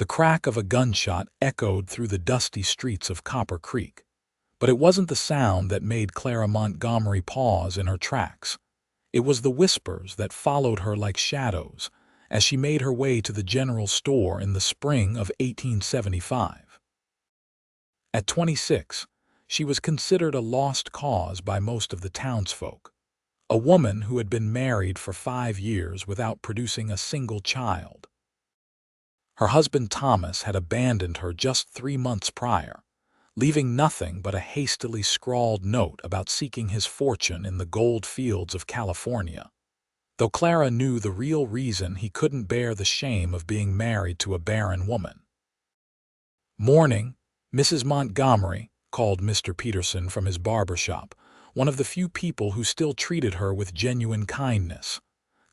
The crack of a gunshot echoed through the dusty streets of Copper Creek. But it wasn't the sound that made Clara Montgomery pause in her tracks. It was the whispers that followed her like shadows as she made her way to the general store in the spring of 1875. At 26, she was considered a lost cause by most of the townsfolk. A woman who had been married for 5 years without producing a single child. Her husband Thomas had abandoned her just 3 months prior, leaving nothing but a hastily scrawled note about seeking his fortune in the gold fields of California. Though Clara knew the real reason he couldn't bear the shame of being married to a barren woman. "Morning, Mrs. Montgomery," called Mr. Peterson from his barber shop, one of the few people who still treated her with genuine kindness.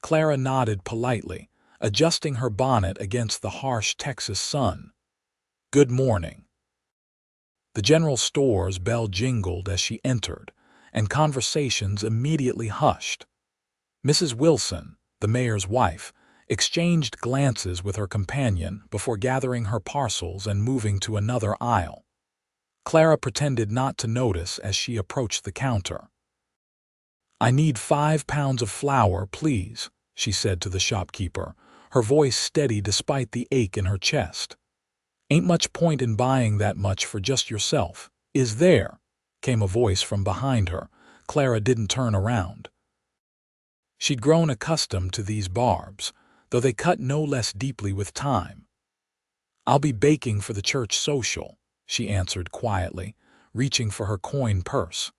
Clara nodded politely, adjusting her bonnet against the harsh Texas sun. "Good morning." The general store's bell jingled as she entered, and conversations immediately hushed. Mrs. Wilson, the mayor's wife, exchanged glances with her companion before gathering her parcels and moving to another aisle. Clara pretended not to notice as she approached the counter. "I need 5 pounds of flour, please," she said to the shopkeeper, her voice steady despite the ache in her chest. "Ain't much point in buying that much for just yourself, is there?" came a voice from behind her. Clara didn't turn around. She'd grown accustomed to these barbs, though they cut no less deeply with time. "I'll be baking for the church social," she answered quietly, reaching for her coin purse.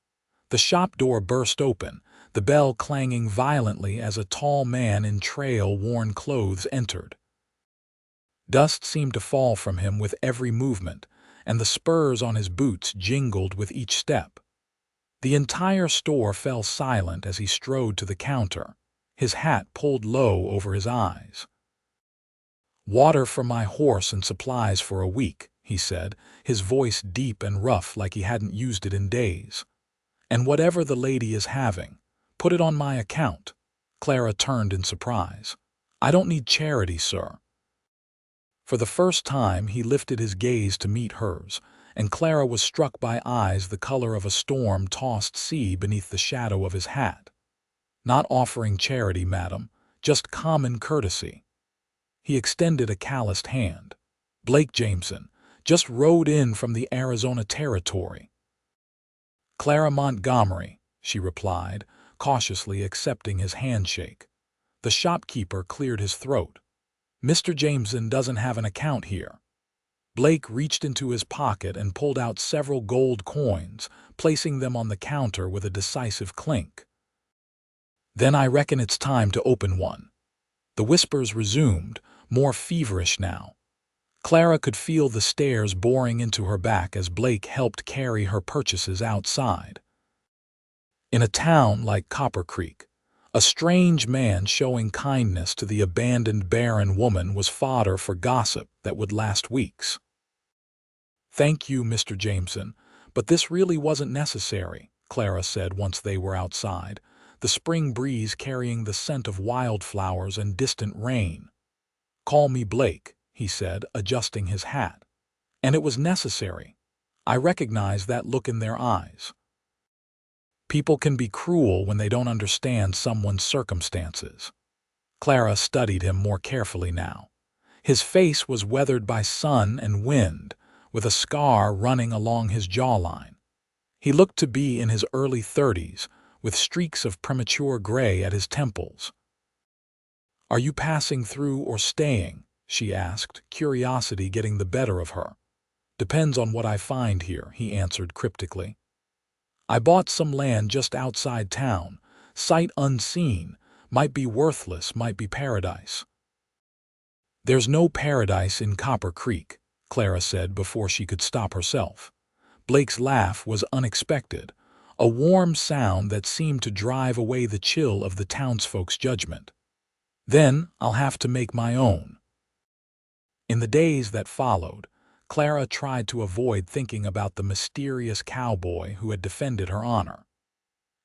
The shop door burst open, the bell clanging violently as a tall man in trail-worn clothes entered. Dust seemed to fall from him with every movement, and the spurs on his boots jingled with each step. The entire store fell silent as he strode to the counter, his hat pulled low over his eyes. "Water for my horse and supplies for a week," he said, his voice deep and rough like he hadn't used it in days. "And whatever the lady is having, put it on my account." Clara turned in surprise. "I don't need charity, sir." For the first time he lifted his gaze to meet hers, and Clara was struck by eyes the color of a storm-tossed sea beneath the shadow of his hat. "Not offering charity, madam, just common courtesy." He extended a calloused hand. "Blake Jameson, just rode in from the Arizona Territory." "Clara Montgomery," she replied, cautiously accepting his handshake. The shopkeeper cleared his throat. "Mr. Jameson doesn't have an account here." Blake reached into his pocket and pulled out several gold coins, placing them on the counter with a decisive clink. "Then I reckon it's time to open one." The whispers resumed, more feverish now. Clara could feel the stares boring into her back as Blake helped carry her purchases outside. In a town like Copper Creek, a strange man showing kindness to the abandoned barren woman was fodder for gossip that would last weeks. "Thank you, Mr. Jameson, but this really wasn't necessary," Clara said once they were outside, the spring breeze carrying the scent of wildflowers and distant rain. "Call me Blake," he said, adjusting his hat. "And it was necessary. I recognize that look in their eyes. People can be cruel when they don't understand someone's circumstances." Clara studied him more carefully now. His face was weathered by sun and wind, with a scar running along his jawline. He looked to be in his early 30s, with streaks of premature gray at his temples. "Are you passing through or staying?" she asked, curiosity getting the better of her. "Depends on what I find here," he answered cryptically. "I bought some land just outside town, sight unseen, might be worthless, might be paradise." "There's no paradise in Copper Creek," Clara said before she could stop herself. Blake's laugh was unexpected, a warm sound that seemed to drive away the chill of the townsfolk's judgment. "Then I'll have to make my own." In the days that followed, Clara tried to avoid thinking about the mysterious cowboy who had defended her honor.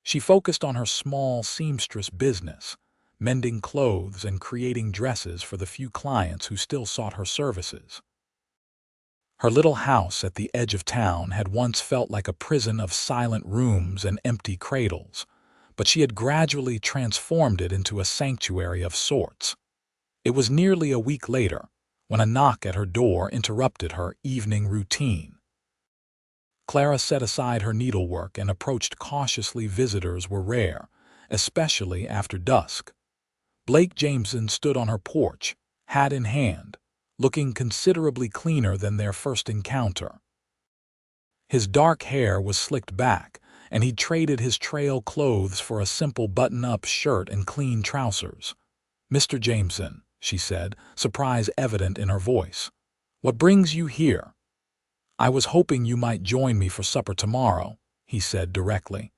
She focused on her small seamstress business, mending clothes and creating dresses for the few clients who still sought her services. Her little house at the edge of town had once felt like a prison of silent rooms and empty cradles, but she had gradually transformed it into a sanctuary of sorts. It was nearly a week later when a knock at her door interrupted her evening routine. Clara set aside her needlework and approached cautiously. Visitors were rare, especially after dusk. Blake Jameson stood on her porch, hat in hand, looking considerably cleaner than their first encounter. His dark hair was slicked back, and he'd traded his trail clothes for a simple button-up shirt and clean trousers. "Mr. Jameson," she said, surprise evident in her voice. "What brings you here?" "I was hoping you might join me for supper tomorrow," he said directly.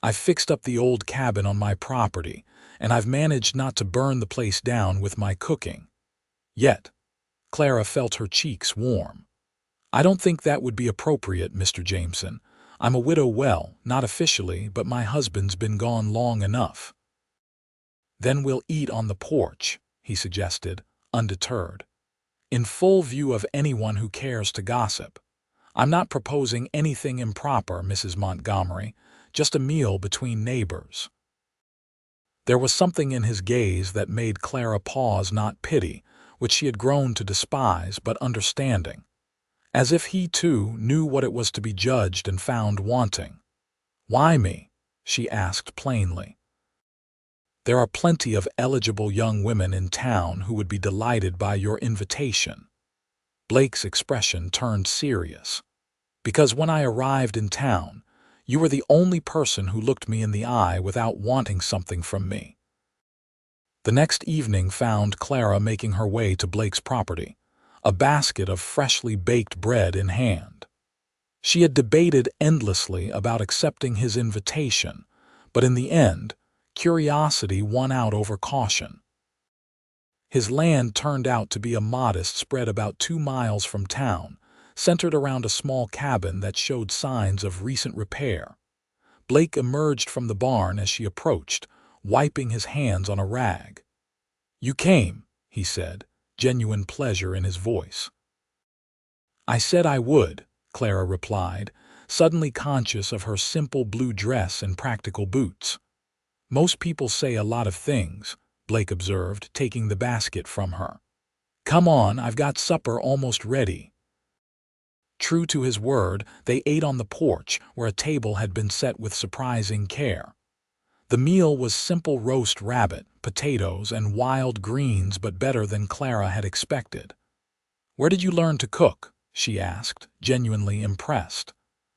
"I've fixed up the old cabin on my property, and I've managed not to burn the place down with my cooking. Yet." Clara felt her cheeks warm. "I don't think that would be appropriate, Mr. Jameson. I'm a widow, well, not officially, but my husband's been gone long enough." "Then we'll eat on the porch," he suggested, undeterred. "In full view of anyone who cares to gossip. I'm not proposing anything improper, Mrs. Montgomery, just a meal between neighbors." There was something in his gaze that made Clara pause, not pity, which she had grown to despise, but understanding. As if he, too, knew what it was to be judged and found wanting. "Why me?" she asked plainly. "There are plenty of eligible young women in town who would be delighted by your invitation." Blake's expression turned serious. "Because when I arrived in town, you were the only person who looked me in the eye without wanting something from me." The next evening found Clara making her way to Blake's property, a basket of freshly baked bread in hand. She had debated endlessly about accepting his invitation, but in the end, curiosity won out over caution. His land turned out to be a modest spread about 2 miles from town, centered around a small cabin that showed signs of recent repair. Blake emerged from the barn as she approached, wiping his hands on a rag. "You came," he said, genuine pleasure in his voice. "I said I would," Clara replied, suddenly conscious of her simple blue dress and practical boots. "Most people say a lot of things," Blake observed, taking the basket from her. "Come on, I've got supper almost ready." True to his word, they ate on the porch, where a table had been set with surprising care. The meal was simple roast rabbit, potatoes, and wild greens, but better than Clara had expected. "Where did you learn to cook?" she asked, genuinely impressed.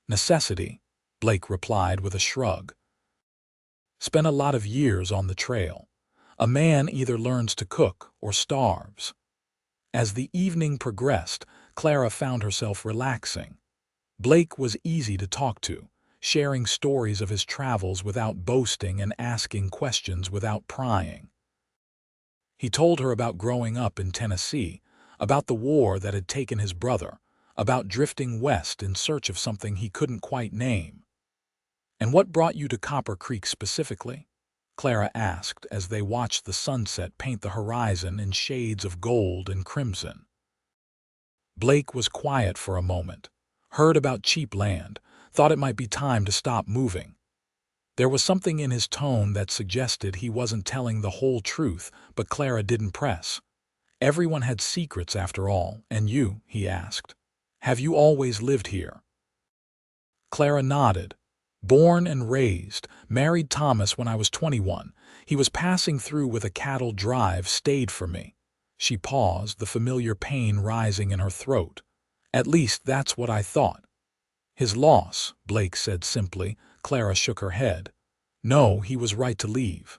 "Necessity," Blake replied with a shrug. "Spent a lot of years on the trail. A man either learns to cook or starves." As the evening progressed, Clara found herself relaxing. Blake was easy to talk to, sharing stories of his travels without boasting and asking questions without prying. He told her about growing up in Tennessee, about the war that had taken his brother, about drifting west in search of something he couldn't quite name. "And what brought you to Copper Creek specifically?" Clara asked as they watched the sunset paint the horizon in shades of gold and crimson. Blake was quiet for a moment, heard about cheap land, thought it might be time to stop moving. There was something in his tone that suggested he wasn't telling the whole truth, but Clara didn't press. "Everyone had secrets after all, and you," he asked. "Have you always lived here?" Clara nodded. "Born and raised, married Thomas when I was 21. He was passing through with a cattle drive, stayed for me." She paused, the familiar pain rising in her throat. "At least that's what I thought." "His loss," Blake said simply. Clara shook her head. "No, he was right to leave.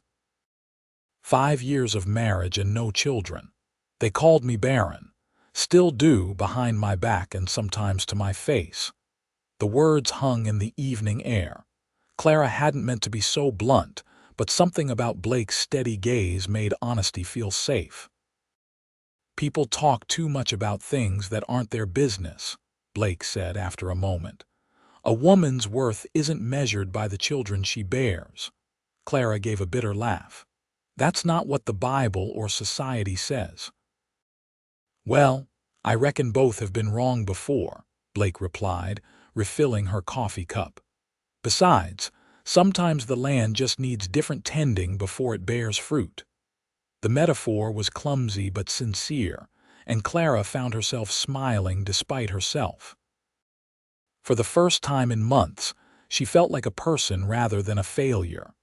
5 years of marriage and no children. They called me Barren. Still do, behind my back and sometimes to my face." The words hung in the evening air. Clara hadn't meant to be so blunt, but something about Blake's steady gaze made honesty feel safe. "People talk too much about things that aren't their business," Blake said after a moment. "A woman's worth isn't measured by the children she bears." Clara gave a bitter laugh. "That's not what the Bible or society says." "Well, "I reckon both have been wrong before," Blake replied, refilling her coffee cup. "Besides, sometimes the land just needs different tending before it bears fruit." The metaphor was clumsy but sincere, and Clara found herself smiling despite herself. For the first time in months, she felt like a person rather than a failure.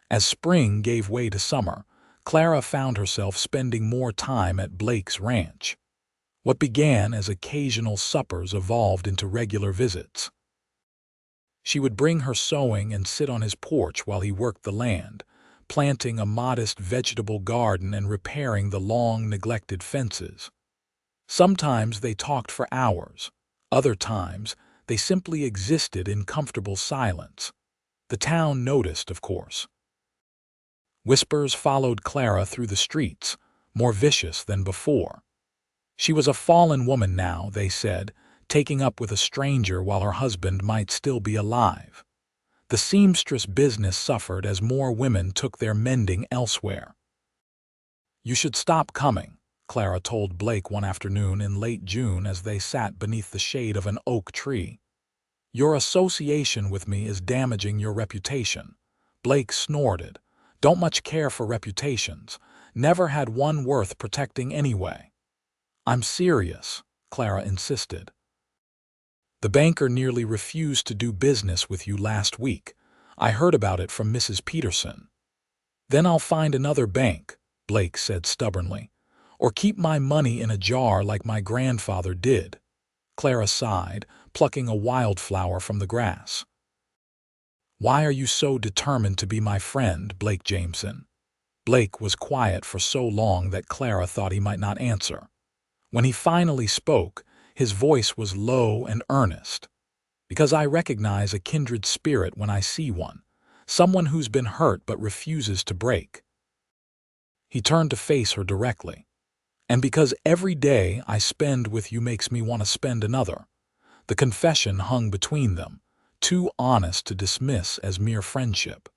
As spring gave way to summer, Clara found herself spending more time at Blake's ranch. What began as occasional suppers evolved into regular visits. She would bring her sewing and sit on his porch while he worked the land, planting a modest vegetable garden and repairing the long neglected fences. Sometimes they talked for hours. Other times, they simply existed in comfortable silence. The town noticed, of course. Whispers followed Clara through the streets, more vicious than before. She was a fallen woman now, they said, taking up with a stranger while her husband might still be alive. The seamstress business suffered as more women took their mending elsewhere. "You should stop coming," Clara told Blake one afternoon in late June as they sat beneath the shade of an oak tree. "Your association with me is damaging your reputation." Blake snorted. "Don't much care for reputations. Never had one worth protecting anyway." "I'm serious," Clara insisted. "The banker nearly refused to do business with you last week. I heard about it from Mrs. Peterson." "Then I'll find another bank," Blake said stubbornly, "or keep my money in a jar like my grandfather did." Clara sighed, plucking a wildflower from the grass. "Why are you so determined to be my friend, Blake Jameson?" Blake was quiet for so long that Clara thought he might not answer. When he finally spoke, his voice was low and earnest. "Because I recognize a kindred spirit when I see one, someone who's been hurt but refuses to break." He turned to face her directly. "And because every day I spend with you makes me want to spend another." The confession hung between them, too honest to dismiss as mere friendship.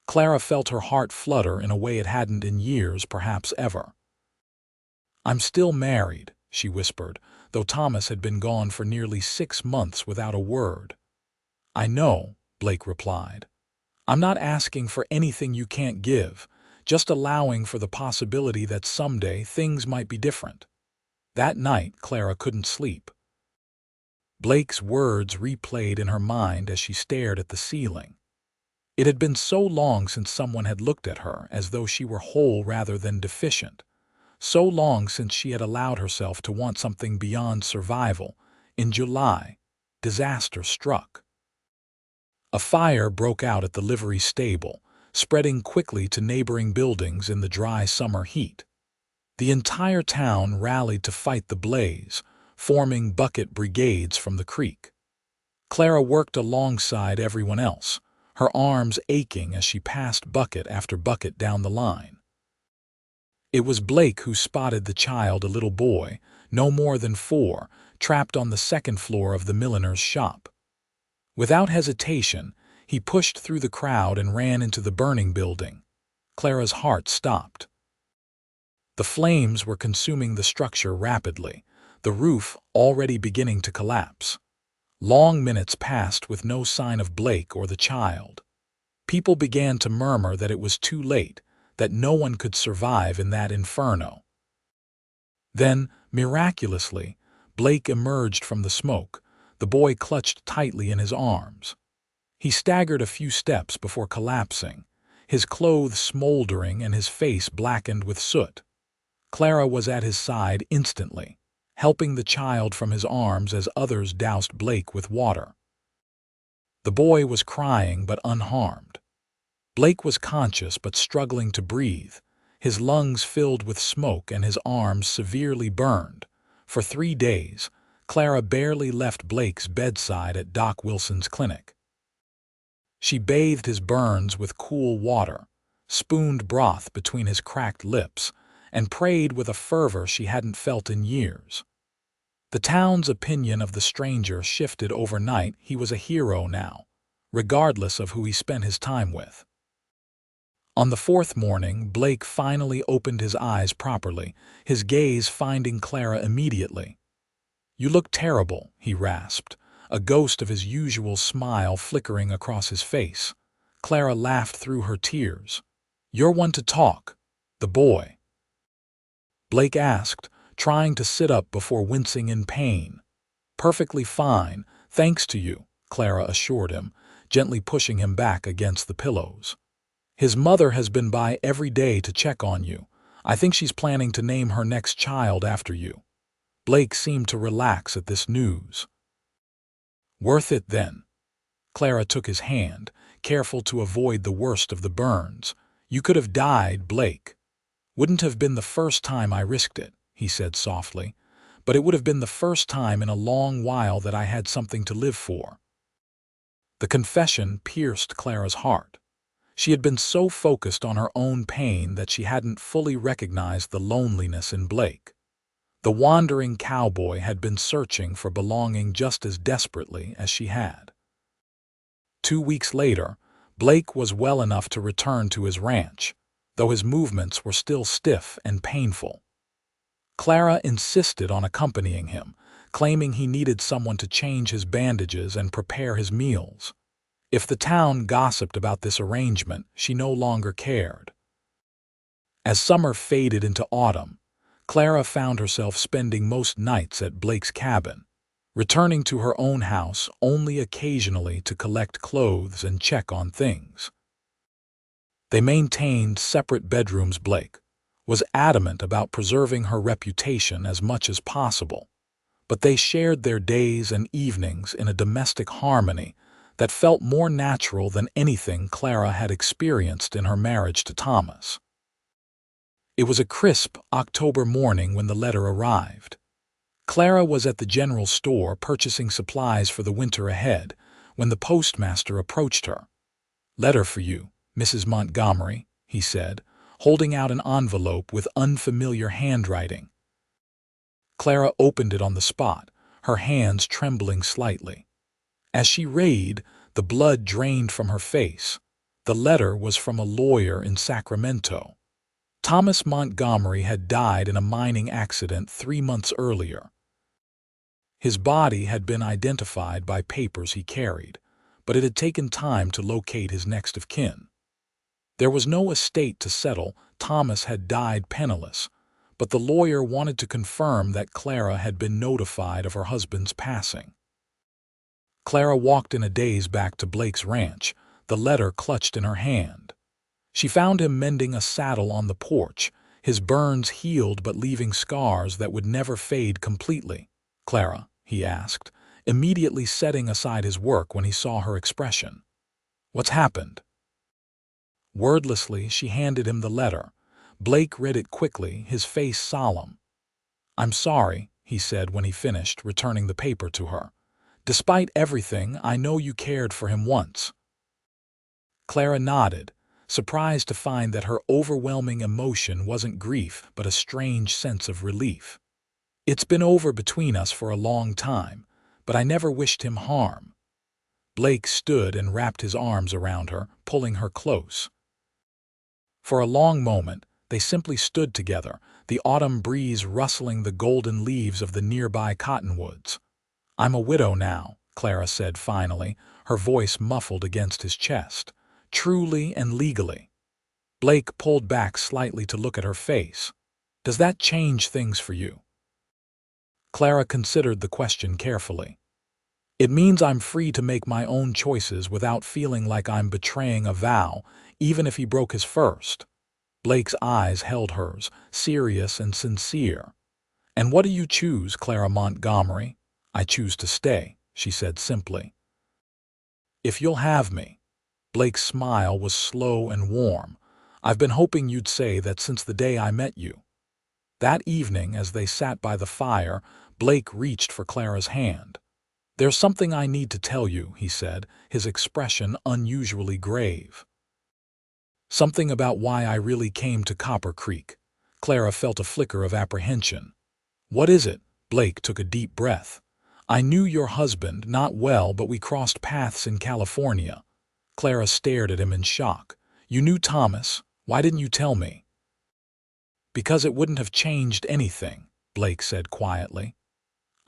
Clara felt her heart flutter in a way it hadn't in years, perhaps ever. "I'm still married," she whispered, though Thomas had been gone for nearly 6 months without a word. "I know," Blake replied. "I'm not asking for anything you can't give, just allowing for the possibility that someday things might be different." That night, Clara couldn't sleep. Blake's words replayed in her mind as she stared at the ceiling. It had been so long since someone had looked at her as though she were whole rather than deficient. So long since she had allowed herself to want something beyond survival. In July, disaster struck. A fire broke out at the livery stable, spreading quickly to neighboring buildings in the dry summer heat. The entire town rallied to fight the blaze, forming bucket brigades from the creek. Clara worked alongside everyone else, her arms aching as she passed bucket after bucket down the line. It was Blake who spotted the child, a little boy, no more than 4, trapped on the second floor of the milliner's shop. Without hesitation, he pushed through the crowd and ran into the burning building. Clara's heart stopped. The flames were consuming the structure rapidly, the roof already beginning to collapse. Long minutes passed with no sign of Blake or the child. People began to murmur that it was too late, that no one could survive in that inferno. Then, miraculously, Blake emerged from the smoke, the boy clutched tightly in his arms. He staggered a few steps before collapsing, his clothes smoldering and his face blackened with soot. Clara was at his side instantly, helping the child from his arms as others doused Blake with water. The boy was crying but unharmed. Blake was conscious but struggling to breathe, his lungs filled with smoke and his arms severely burned. For 3 days, Clara barely left Blake's bedside at Doc Wilson's clinic. She bathed his burns with cool water, spooned broth between his cracked lips, and prayed with a fervor she hadn't felt in years. The town's opinion of the stranger shifted overnight. He was a hero now, regardless of who he spent his time with. On the 4th morning, Blake finally opened his eyes properly, his gaze finding Clara immediately. "You look terrible," he rasped, a ghost of his usual smile flickering across his face. Clara laughed through her tears. "You're one to talk." "The boy?" Blake asked, trying to sit up before wincing in pain. "Perfectly fine, thanks to you," Clara assured him, gently pushing him back against the pillows. "His mother has been by every day to check on you. I think she's planning to name her next child after you." Blake seemed to relax at this news. "Worth it, then?" Clara took his hand, careful to avoid the worst of the burns. "You could have died, Blake." "Wouldn't have been the first time I risked it," he said softly, "but it would have been the first time in a long while that I had something to live for." The confession pierced Clara's heart. She had been so focused on her own pain that she hadn't fully recognized the loneliness in Blake. The wandering cowboy had been searching for belonging just as desperately as she had. 2 weeks later, Blake was well enough to return to his ranch, though his movements were still stiff and painful. Clara insisted on accompanying him, claiming he needed someone to change his bandages and prepare his meals. If the town gossiped about this arrangement, she no longer cared. As summer faded into autumn, Clara found herself spending most nights at Blake's cabin, returning to her own house only occasionally to collect clothes and check on things. They maintained separate bedrooms. Blake was adamant about preserving her reputation as much as possible, but they shared their days and evenings in a domestic harmony that felt more natural than anything Clara had experienced in her marriage to Thomas. It was a crisp October morning when the letter arrived. Clara was at the general store purchasing supplies for the winter ahead when the postmaster approached her. "Letter for you, Mrs. Montgomery," he said, holding out an envelope with unfamiliar handwriting. Clara opened it on the spot, her hands trembling slightly. As she read, the blood drained from her face. The letter was from a lawyer in Sacramento. Thomas Montgomery had died in a mining accident 3 months earlier. His body had been identified by papers he carried, but it had taken time to locate his next of kin. There was no estate to settle. Thomas had died penniless, but the lawyer wanted to confirm that Clara had been notified of her husband's passing. Clara walked in a daze back to Blake's ranch, the letter clutched in her hand. She found him mending a saddle on the porch, his burns healed but leaving scars that would never fade completely. "Clara," he asked, immediately setting aside his work when he saw her expression. "What's happened?" Wordlessly, she handed him the letter. Blake read it quickly, his face solemn. "I'm sorry," he said when he finished, returning the paper to her. "Despite everything, I know you cared for him once." Clara nodded, surprised to find that her overwhelming emotion wasn't grief but a strange sense of relief. "It's been over between us for a long time, but I never wished him harm." Blake stood and wrapped his arms around her, pulling her close. For a long moment, they simply stood together, the autumn breeze rustling the golden leaves of the nearby cottonwoods. "I'm a widow now," Clara said finally, her voice muffled against his chest. "Truly and legally." Blake pulled back slightly to look at her face. "Does that change things for you?" Clara considered the question carefully. "It means I'm free to make my own choices without feeling like I'm betraying a vow, even if he broke his first." Blake's eyes held hers, serious and sincere. "And what do you choose, Clara Montgomery?" "I choose to stay," she said simply. "If you'll have me." Blake's smile was slow and warm. "I've been hoping you'd say that since the day I met you." That evening, as they sat by the fire, Blake reached for Clara's hand. "There's something I need to tell you," he said, his expression unusually grave. "Something about why I really came to Copper Creek." Clara felt a flicker of apprehension. "What is it?" Blake took a deep breath. "I knew your husband, not well, but we crossed paths in California." Clara stared at him in shock. "You knew Thomas. Why didn't you tell me?" "Because it wouldn't have changed anything," Blake said quietly.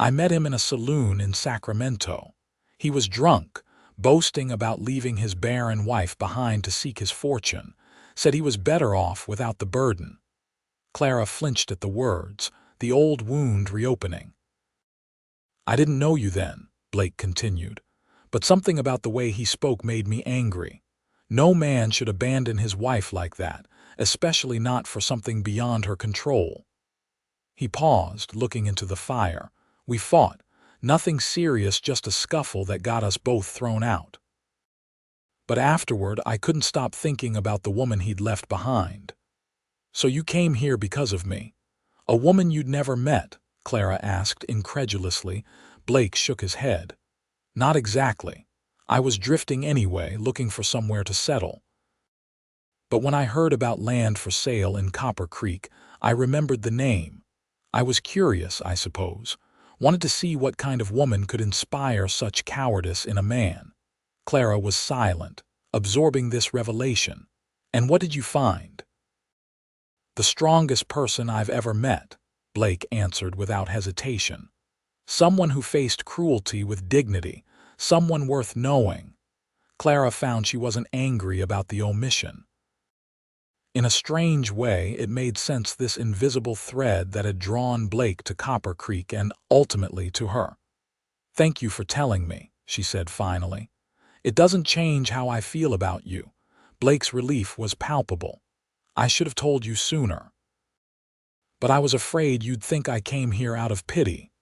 I met him in a saloon in Sacramento. He was drunk, boasting about leaving his barren wife behind to seek his fortune, said he was better off without the burden. Clara flinched at the words, the old wound reopening. I didn't know you then, Blake continued, but something about the way he spoke made me angry. No man should abandon his wife like that, especially not for something beyond her control. He paused, looking into the fire. We fought. Nothing serious, just a scuffle that got us both thrown out. But afterward, I couldn't stop thinking about the woman he'd left behind. So you came here because of me? A woman you'd never met? Clara asked incredulously. Blake shook his head. Not exactly. I was drifting anyway, looking for somewhere to settle. But when I heard about land for sale in Copper Creek, I remembered the name. I was curious, I suppose. Wanted to see what kind of woman could inspire such cowardice in a man. Clara was silent, absorbing this revelation. And what did you find? The strongest person I've ever met, Blake answered without hesitation. Someone who faced cruelty with dignity, someone worth knowing. Clara found she wasn't angry about the omission. In a strange way, it made sense, this invisible thread that had drawn Blake to Copper Creek and ultimately to her. Thank you for telling me, she said finally. It doesn't change how I feel about you. Blake's relief was palpable. I should have told you sooner. But I was afraid you'd think I came here out of pity.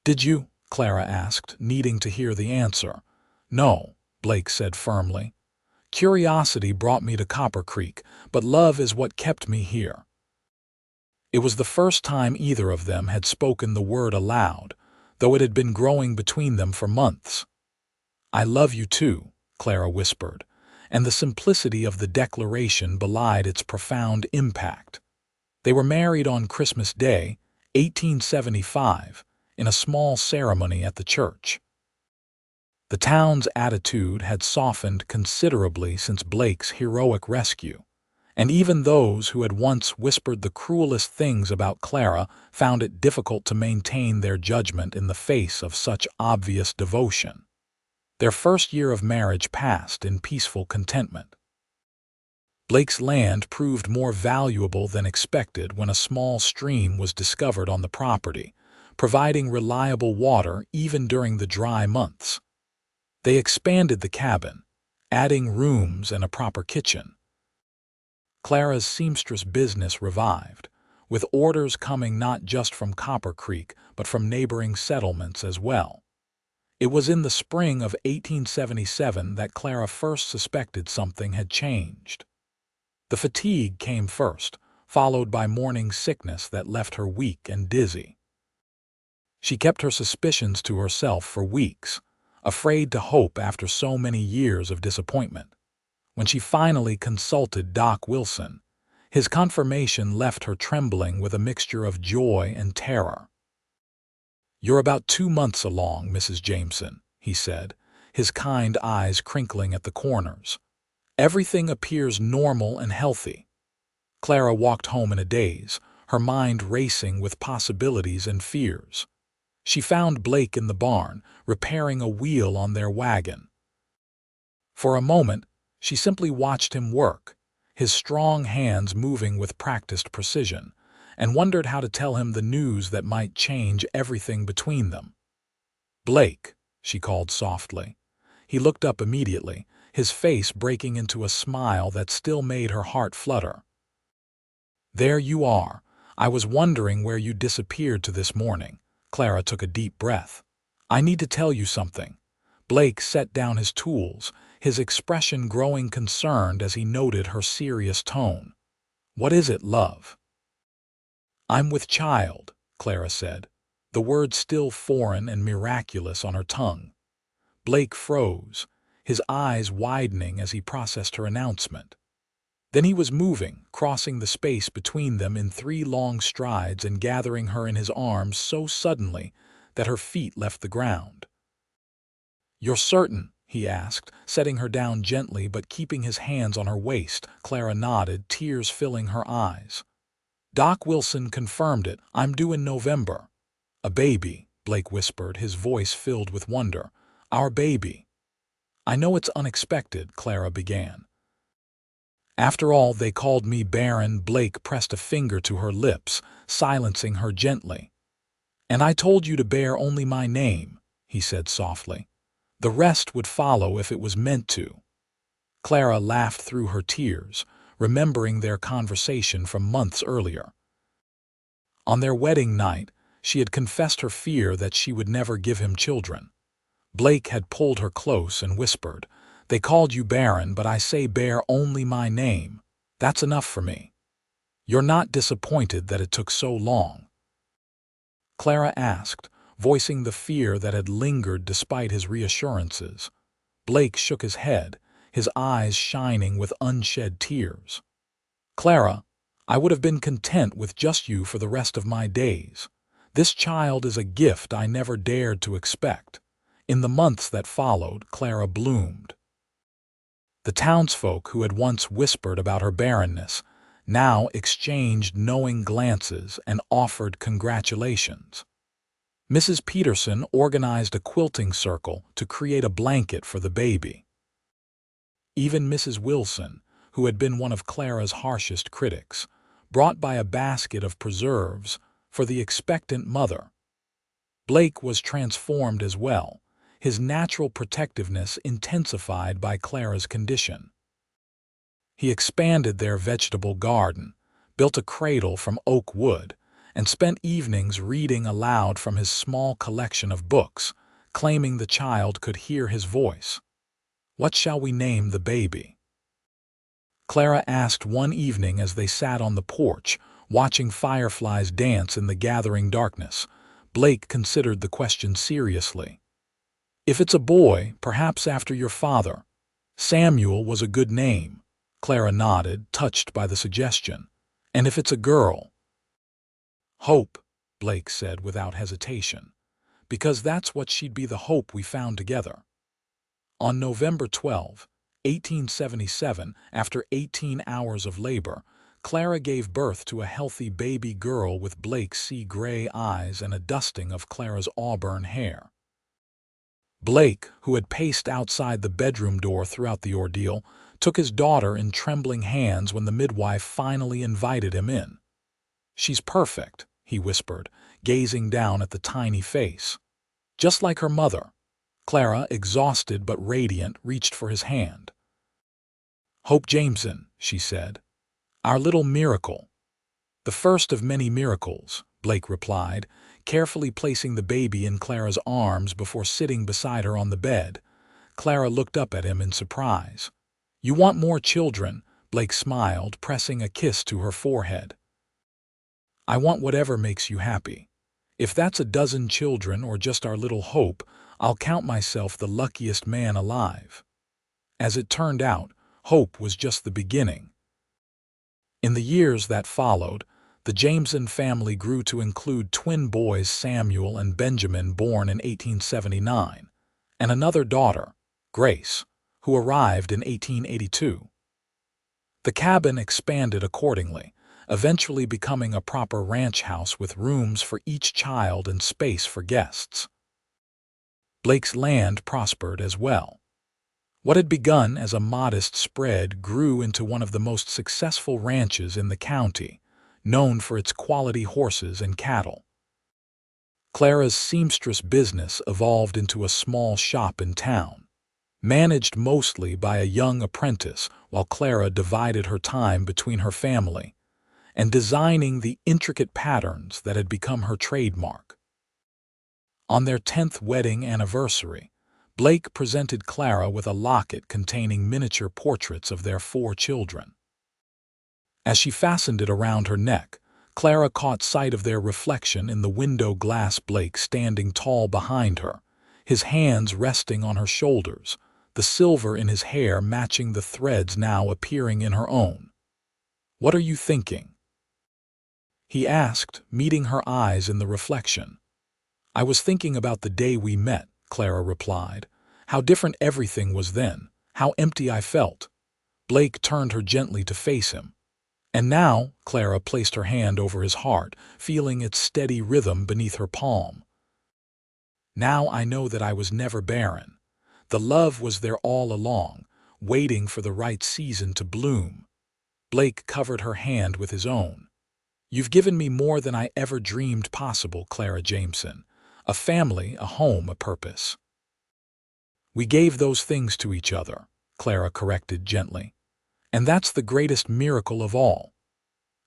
Did you? Clara asked, needing to hear the answer. No, Blake said firmly. Curiosity brought me to Copper Creek, but love is what kept me here. It was the first time either of them had spoken the word aloud, though it had been growing between them for months. I love you too, Clara whispered, and the simplicity of the declaration belied its profound impact. They were married on Christmas Day, 1875, in a small ceremony at the church. The town's attitude had softened considerably since Blake's heroic rescue, and even those who had once whispered the cruelest things about Clara found it difficult to maintain their judgment in the face of such obvious devotion. Their first year of marriage passed in peaceful contentment. Blake's land proved more valuable than expected when a small stream was discovered on the property, providing reliable water even during the dry months. They expanded the cabin, adding rooms and a proper kitchen. Clara's seamstress business revived, with orders coming not just from Copper Creek but from neighboring settlements as well. It was in the spring of 1877 that Clara first suspected something had changed. The fatigue came first, followed by morning sickness that left her weak and dizzy. She kept her suspicions to herself for weeks, afraid to hope after so many years of disappointment. When she finally consulted Doc Wilson, his confirmation left her trembling with a mixture of joy and terror. You're about 2 months along, Mrs. Jameson, he said, his kind eyes crinkling at the corners. Everything appears normal and healthy. Clara walked home in a daze, her mind racing with possibilities and fears. She found Blake in the barn, repairing a wheel on their wagon. For a moment, she simply watched him work, his strong hands moving with practiced precision, and wondered how to tell him the news that might change everything between them. Blake, she called softly. He looked up immediately, his face breaking into a smile that still made her heart flutter. There you are. I was wondering where you disappeared to this morning. Clara took a deep breath. I need to tell you something. Blake set down his tools, his expression growing concerned as he noted her serious tone. What is it, love? I'm with child, Clara said, the word still foreign and miraculous on her tongue. Blake froze, his eyes widening as he processed her announcement. Then he was moving, crossing the space between them in 3 long strides and gathering her in his arms so suddenly that her feet left the ground. You're certain? He asked, setting her down gently but keeping his hands on her waist. Clara nodded, tears filling her eyes. Doc Wilson confirmed it. I'm due in November. A baby, Blake whispered, his voice filled with wonder. "Our baby." "I know it's unexpected," Clara began. "After all, they called me Barren." Blake pressed a finger to her lips, silencing her gently. "And I told you to bear only my name," he said softly. "The rest would follow if it was meant to." Clara laughed through her tears, remembering their conversation from months earlier. On their wedding night, she had confessed her fear that she would never give him children. Blake had pulled her close and whispered, "They called you Barren, but I say bear only my name. That's enough for me. You're not disappointed that it took so long?" Clara asked, voicing the fear that had lingered despite his reassurances. Blake shook his head, his eyes shining with unshed tears. "Clara, I would have been content with just you for the rest of my days. This child is a gift I never dared to expect." In the months that followed, Clara bloomed. The townsfolk who had once whispered about her barrenness now exchanged knowing glances and offered congratulations. Mrs. Peterson organized a quilting circle to create a blanket for the baby. Even Mrs. Wilson, who had been one of Clara's harshest critics, brought by a basket of preserves for the expectant mother. Blake was transformed as well, his natural protectiveness intensified by Clara's condition. He expanded their vegetable garden, built a cradle from oak wood, and spent evenings reading aloud from his small collection of books, claiming the child could hear his voice. "What shall we name the baby?" Clara asked one evening as they sat on the porch, watching fireflies dance in the gathering darkness. Blake considered the question seriously. "If it's a boy, perhaps after your father." "Samuel was a good name." Clara nodded, touched by the suggestion. "And if it's a girl?" "Hope," Blake said without hesitation, "because that's what she'd be, the hope we found together." On November 12, 1877, after 18 hours of labor, Clara gave birth to a healthy baby girl with Blake's sea-gray eyes and a dusting of Clara's auburn hair. Blake, who had paced outside the bedroom door throughout the ordeal, took his daughter in trembling hands when the midwife finally invited him in. "She's perfect," he whispered, gazing down at the tiny face. "Just like her mother." Clara, exhausted but radiant, reached for his hand. "Hope Jameson," she said. "Our little miracle." "The first of many miracles," Blake replied, carefully placing the baby in Clara's arms before sitting beside her on the bed. Clara looked up at him in surprise. "You want more children?" Blake smiled, pressing a kiss to her forehead. "I want whatever makes you happy. If that's a dozen children or just our little Hope, I'll count myself the luckiest man alive." As it turned out, Hope was just the beginning. In the years that followed, the Jameson family grew to include twin boys Samuel and Benjamin, born in 1879, and another daughter, Grace, who arrived in 1882. The cabin expanded accordingly, eventually becoming a proper ranch house with rooms for each child and space for guests. Blake's land prospered as well. What had begun as a modest spread grew into one of the most successful ranches in the county, known for its quality horses and cattle. Clara's seamstress business evolved into a small shop in town, managed mostly by a young apprentice, while Clara divided her time between her family and designing the intricate patterns that had become her trademark. On their 10th wedding anniversary, Blake presented Clara with a locket containing miniature portraits of their 4 children. As she fastened it around her neck, Clara caught sight of their reflection in the window glass. Blake standing tall behind her, his hands resting on her shoulders, the silver in his hair matching the threads now appearing in her own. "What are you thinking?" he asked, meeting her eyes in the reflection. "I was thinking about the day we met," Clara replied. "How different everything was then, how empty I felt." Blake turned her gently to face him. "And now," Clara placed her hand over his heart, feeling its steady rhythm beneath her palm. Now I know that I was never barren. The love was there all along, waiting for the right season to bloom. Blake covered her hand with his own. You've given me more than I ever dreamed possible, Clara Jameson. A family, a home, a purpose. We gave those things to each other, Clara corrected gently. And that's the greatest miracle of all.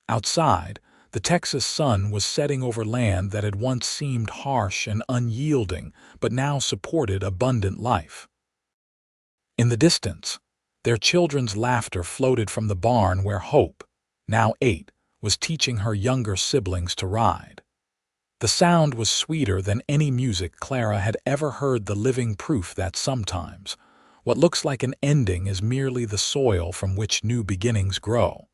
Outside, the Texas sun was setting over land that had once seemed harsh and unyielding, but now supported abundant life. In the distance, their children's laughter floated from the barn where Hope, now 8, was teaching her younger siblings to ride. The sound was sweeter than any music Clara had ever heard, the living proof that sometimes what looks like an ending is merely the soil from which new beginnings grow.